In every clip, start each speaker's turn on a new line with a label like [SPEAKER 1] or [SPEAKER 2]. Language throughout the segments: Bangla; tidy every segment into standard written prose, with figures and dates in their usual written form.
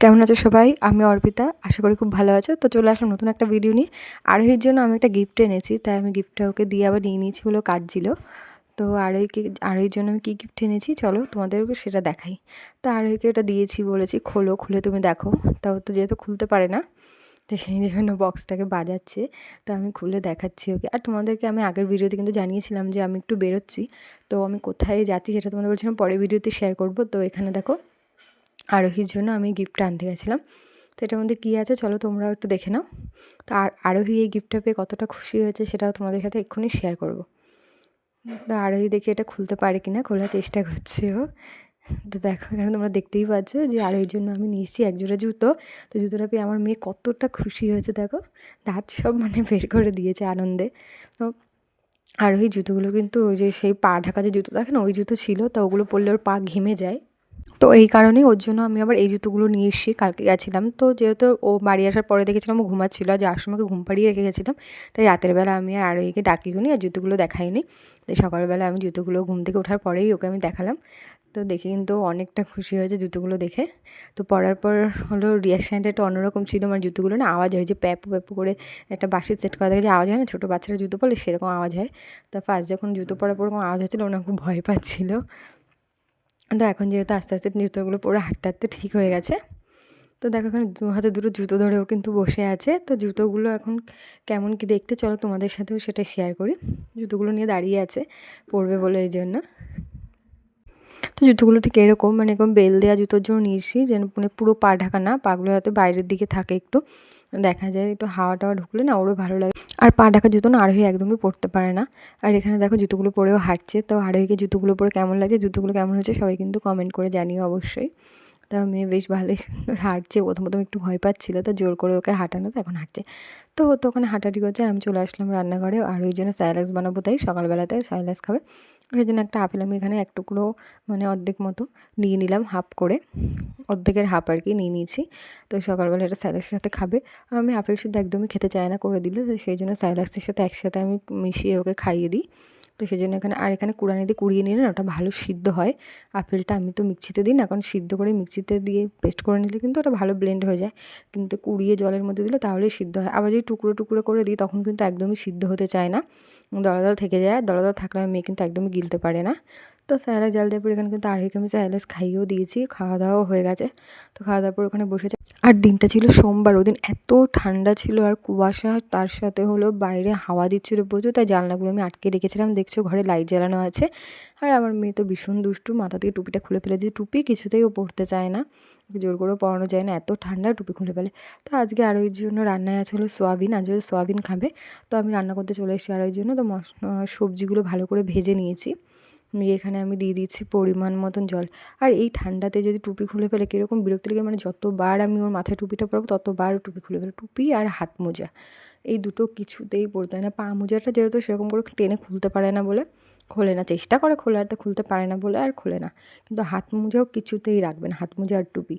[SPEAKER 1] কেমন আছো সবাই? আমি অর্পিতা। আশা করি খুব ভালো আছো। তো চলে আসলাম নতুন একটা ভিডিও নিয়ে। আরোহীর জন্য আমি একটা গিফট এনেছি, তাই আমি গিফটটা ওকে দিয়ে আবার নিয়ে নিয়েছি বলে কাজ ছিল। তো আরোহীর জন্য আমি কী গিফট এনেছি চলো তোমাদেরকে সেটা দেখাই। তো আরোহীকে এটা দিয়েছি, বলেছি খোলো, খুলে তুমি দেখো। তাও তো যেহেতু খুলতে পারে না, তো সেই জন্য বক্সটাকে বাজাচ্ছে। তো আমি খুলে দেখাচ্ছি ওকে। আর তোমাদেরকে আমি আগের ভিডিওতে কিন্তু জানিয়েছিলাম যে আমি একটু বেরোচ্ছি, তো আমি কোথায় যাচ্ছি সেটা তোমাদের বলছিলাম পরের ভিডিওতে শেয়ার করব। তো এখানে দেখো আরোহীর জন্য আমি গিফটটা আনতে গেছিলাম। তো এটার মধ্যে কী আছে চলো তোমরাও একটু দেখে নাও। তো আরোহী এই গিফটটা পেয়ে কতটা খুশি হয়েছে সেটাও তোমাদের সাথে এক্ষুনি শেয়ার করব। তো আরোহী দেখি এটা খুলতে পারে কি না, খোলার চেষ্টা করছে ও। তো দেখো এখানে তোমরা দেখতেই পাচ্ছ যে আরোহীর জন্য আমি নিয়ে এসেছি একজোড়া জুতো। তো জুতোটা পেয়ে আমার মেয়ে কতটা খুশি হয়েছে দেখো, দাঁত সব বের করে দিয়েছে আনন্দে। তো আরোহী জুতোগুলো কিন্তু ওই যে সেই পা ঢাকা যে জুতো থাকে না, ওই জুতো ছিল। তো ওগুলো পরলে ওর পা ঘেমে যায়। তো এই কারণেই ওর জন্য আমি আবার এই জুতোগুলো নিয়ে এসেছি। কালকে গেছিলাম, তো যেহেতু ও বাড়ি আসার পরে দেখেছিলাম ও ঘুমাচ্ছিল, আর যাওয়ার সময় ঘুম পাড়িয়ে রেখে গেছিলাম। তাই রাতের বেলা আমি আর আরোহীকে ডাকিওনি আর জুতোগুলো দেখাইনি। তাই সকালবেলা আমি জুতোগুলো ঘুম থেকে ওঠার পরেই ওকে আমি দেখালাম। তো দেখে কিন্তু অনেকটা খুশি হয়েছে জুতোগুলো দেখে। তো পরার পর হলো রিয়াকশানটা একটু অন্যরকম ছিল। আমার জুতোগুলো না আওয়াজ হয় যে প্যাপু প্যাপু করে একটা বাঁশির সেট করা থাকে যে আওয়াজ হয় না, ছোটো বাচ্চারা জুতো পরলে সেরকম আওয়াজ হয়। তো ফার্স্ট যখন জুতো পরার পর ওরকম আওয়াজ হচ্ছিলো ওরা খুব ভয় পাচ্ছিল। তো এখন যেহেতু আস্তে আস্তে জুতোগুলো পরে হাঁটতে হাঁটতে ঠিক হয়ে গেছে। তো দেখো এখানে দু হাতে দুটো জুতো ধরেও কিন্তু বসে আছে। তো জুতোগুলো এখন কেমন কি দেখতে চলো তোমাদের সাথেও সেটা শেয়ার করি। জুতোগুলো নিয়ে দাঁড়িয়ে আছে, পরবে বলে এই জন্য। তো জুতোগুলো ঠিক এরকম এরকম বেল দেওয়া জুতোর জন্য নিয়েছি, যেন পুরো পা ঢাকা না, পাগুলো হয়তো বাইরের দিকে থাকে, একটু দেখা যায়, একটু হাওয়া টাওয়া ঢুকলে না ওরও ভালো লাগে। আর পা ঢাকা জুতো না আরোহী একদমই পরতে পারে না। আর এখানে দেখো জুতোগুলো পরেও হাঁটছে। তো আরোহীকে জুতোগুলো পরে কেমন লাগছে, জুতোগুলো কেমন হয়েছে সবাই কিন্তু কমেন্ট করে জানিও অবশ্যই। তা মেয়ে বেশ ভালোই সুন্দর হাঁটছে। প্রথম একটু ভয় পাচ্ছিল, তো জোর করে ওকে হাঁটানো, তো এখন হাঁটছে। তো ও তো ওখানে হাঁটাহাঁটি করছে আর আমি চলে আসলাম রান্নাঘরে। আর ওই জন্য স্যালাক্স বানাবো, তাই সকালবেলাতে স্যালাক্স খাবে। সেই জন্য একটা আপেল আমি এখানে এক টুকরো অর্ধেক মতো নিয়ে নিলাম, হাফ করে, অর্ধেকের হাফ আর কি নিয়ে নিয়েছি। তো সকালবেলা এটা স্যালাক্সের সাথে খাবে। আমি আপেল শুদ্ধ একদমই খেতে চাই না করে দিলে, তো সেই জন্য স্যালাক্সের সাথে একসাথে আমি মিশিয়ে ওকে খাইয়ে দিই। তো সেই জন্য এখানে কুড়ানি দিয়ে কুড়িয়ে নিলে না ওটা ভালো সিদ্ধ হয়। আপেলটা আমি তো মিক্সিতে দিই না, কারণ সিদ্ধ করে মিক্সিতে দিয়ে পেস্ট করে নিলে কিন্তু ওটা ভালো ব্লেন্ড হয়ে যায়। কিন্তু কুড়িয়ে জলের মধ্যে দিলে তাহলেই সিদ্ধ হয়। আবার যদি টুকরো টুকরো করে দিই তখন কিন্তু একদমই সিদ্ধ হতে চায় না, দলা থেকে যায়। দলা থাকলে মেয়ে কিন্তু একদমই গিলতে পারে না। তো স্যালাড জাল দেওয়ার পর এখানে কিন্তু আরোহীকে আমি স্যালাড খাইয়েও দিয়েছি, খাওয়া দাওয়াও হয়ে গেছে। তো খাওয়া দাওয়ার পর ওখানে বসেছে। আর দিনটা ছিল সোমবার, ওদিন এত ঠান্ডা ছিল আর কুয়াশা, তার সাথে হলো বাইরে হাওয়া দিচ্ছিল প্রচুর, তাই জানলাগুলো আমি আটকে রেখেছিলাম। দেখছো ঘরে লাইট জ্বালানো আছে। আর আমার মেয়ে তো ভীষণ দুষ্টু, মাথা থেকে টুপিটা খুলে ফেলে দিয়েছে। টুপি কিছুতেই ও পরতে চায় না, জোর করেও পরানো যায় না, এত ঠান্ডা টুপি খুলে ফেলে। তো আজকে আরোহীর জন্য রান্নায় আছে হলো সোয়াবিন, আজ সোয়াবিন খাবে। তো আমি রান্না করতে চলে এসেছি আরোহীর জন্য। তো সবজিগুলো ভালো করে ভেজে নিয়েছি, এখানে আমি দিয়ে দিচ্ছি পরিমাণ মতন জল। আর এই ঠান্ডাতে যদি টুপি খুলে ফেলে কীরকম বিরক্তি লাগে, যতবার আমি ওর মাথায় টুপিটা পরাবো ততবার টুপি খুলে ফেলে। টুপি আর হাত মোজা এই দুটো কিছুতেই পরতে হয় না। পা মোজাটা যেহেতু সেরকম করে টেনে খুলতে পারে না বলে খোলে না, চেষ্টা করে খোলার, তো খুলতে পারে না বলে আর খোলে না। কিন্তু হাত মোজাও কিছুতেই রাখবে না, হাত মোজা আর টুপি।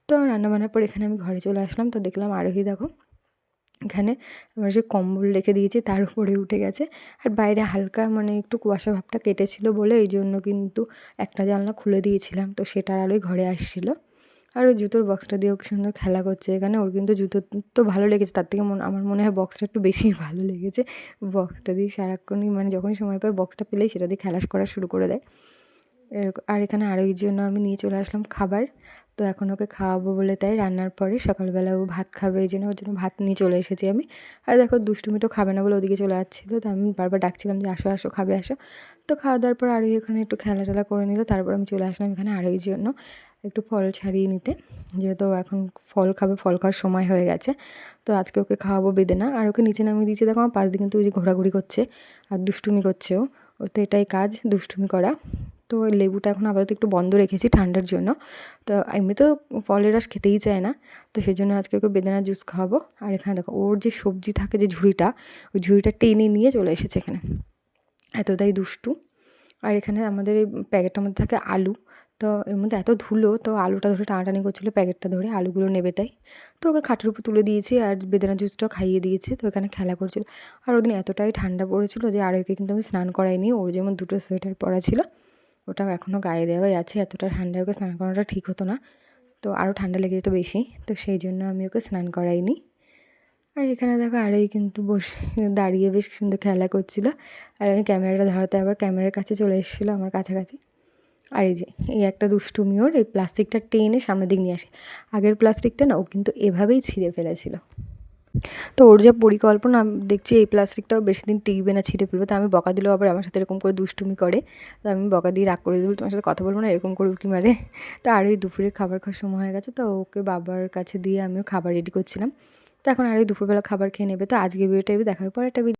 [SPEAKER 1] তো রান্নাবান্নার পর এখানে আমি ঘরে চলে আসলাম। তো দেখলাম আরোহী দেখো এখানে আমার যে কম্বল রেখে দিয়েছি তার উপরে উঠে গেছে। আর বাইরে হালকা একটু কুয়াশা ভাবটা কেটেছিল বলে এই জন্য কিন্তু একটা জানলা খুলে দিয়েছিলাম, তো সেটার আলোয় ঘরে আসছিলো। আর ওই জুতোর বক্সটা দিয়েও কি সুন্দর খেলা করছে এখানে। ওর কিন্তু জুতো তো ভালো লেগেছে, তার থেকে আমার মনে হয় বক্সটা একটু বেশিই ভালো লেগেছে। বক্সটা দিয়ে সারাক্ষণই যখনই সময় পায় বক্সটা পেলেই সেটা দিয়ে খেলা করা শুরু করে দেয় এরকম। আর এখানে আরোহীর জন্য আমি নিয়ে চলে আসলাম খাবার। তো এখন ওকে খাওয়াবো বলে, তাই রান্নার পরে সকালবেলা ও ভাত খাবে, এই জন্য ওর জন্য ভাত নিয়ে চলে এসেছি আমি। আর দেখো দুষ্টুমিটো খাবে না বলে ওদিকে চলে যাচ্ছিলো, তো আমি বারবার ডাকছিলাম যে আসো আসো, খাবে আসো। তো খাওয়া দাওয়ার পর আরোহী এখানে একটু খেলা টেলা করে নিল। তারপর আমি চলে আসলাম এখানে আরোহীর জন্য একটু ফল ছাড়িয়ে নিতে, যেহেতু এখন ফল খাবে, ফল খাওয়ার সময় হয়ে গেছে। তো আজকে ওকে খাওয়াবো বেদেনা। আর ওকে নিচে নামিয়ে দিয়েছি, দেখো আমার পাশ দিয়ে কিন্তু ওই যে ঘোরাঘুরি করছে আর দুষ্টুমি করছে। ও তো এটাই কাজ, দুষ্টুমি করা। তো ওই লেবুটা এখন আপাতত একটু বন্ধ রেখেছি ঠান্ডার জন্য। তো এমনিতেও ফলের রস খেতেই চায় না, তো সেই জন্য আজকে ওকে বেদানা জুস খাওয়াবো। আর এখানে দেখো ওর যে সবজি থাকে যে ঝুড়িটা, ওই ঝুড়িটা টেনে নিয়ে চলে এসেছে এখানে, এতটাই দুষ্টু। আর এখানে আমাদের এই প্যাকেটটার মধ্যে থাকে আলু। তো এর মধ্যে এত ধুলো, তো আলুটা ধরে টানাটানি করছিলো প্যাকেটটা ধরে, আলুগুলো নেবে তাই। তো ওকে খাটের উপর তুলে দিয়েছি আর বেদানা জুসটাও খাইয়ে দিয়েছি। তো এখানে খেলা করছিলো। আর ওদিন এতটাই ঠান্ডা পড়েছিল যে আরোহীকে কিন্তু আমি স্নান করাইনি। ওর যেমন দুটো সোয়েটার পরা ছিল ওটাও এখনও গায়ে দেওয়াই আছে, এতটা ঠান্ডায় ওকে স্নান করানোটা ঠিক হতো না। তো আরও ঠান্ডা লেগে যেত বেশি, তো সেই জন্য আমি ওকে স্নান করাইনি। আর এখানে দেখো আড়াই কিন্তু বসে দাঁড়িয়ে বেশ সুন্দর খেলা করছিল, আর আমি ক্যামেরাটা ধরাতে আবার ক্যামেরার কাছে চলে এসেছিলো আমার কাছাকাছি। আর এই যে এই একটা দুষ্টুমি ওর, এই প্লাস্টিকটা টেনে সামনের দিক নিয়ে আসে। আগের প্লাস্টিকটা না ও কিন্তু এভাবেই ছিঁড়ে ফেলেছিল। তো ওর যা পরিকল্পনা, দেখছি এই প্লাস্টিকটাও বেশি দিন টিকবে না, ছিঁড়ে ফেলবে। তো আমি বকা দিলেও আবার আমার সাথে এরকম করে দুষ্টুমি করে, তো আমি বকা দিয়ে রাগ করে দেবো, তোমার সাথে কথা বলবো না, এরকম করে উঁকি মারে। তো আর ওই দুপুরে খাবার খাওয়ার সময় হয়ে গেছে, তো ওকে বাবার কাছে দিয়ে আমিও খাবার রেডি করছিলাম। তো এখন আর ওই দুপুরবেলা খাবার খেয়ে নেবে। তো আজকে ভিডিওটা দেখা হবে পরে একটা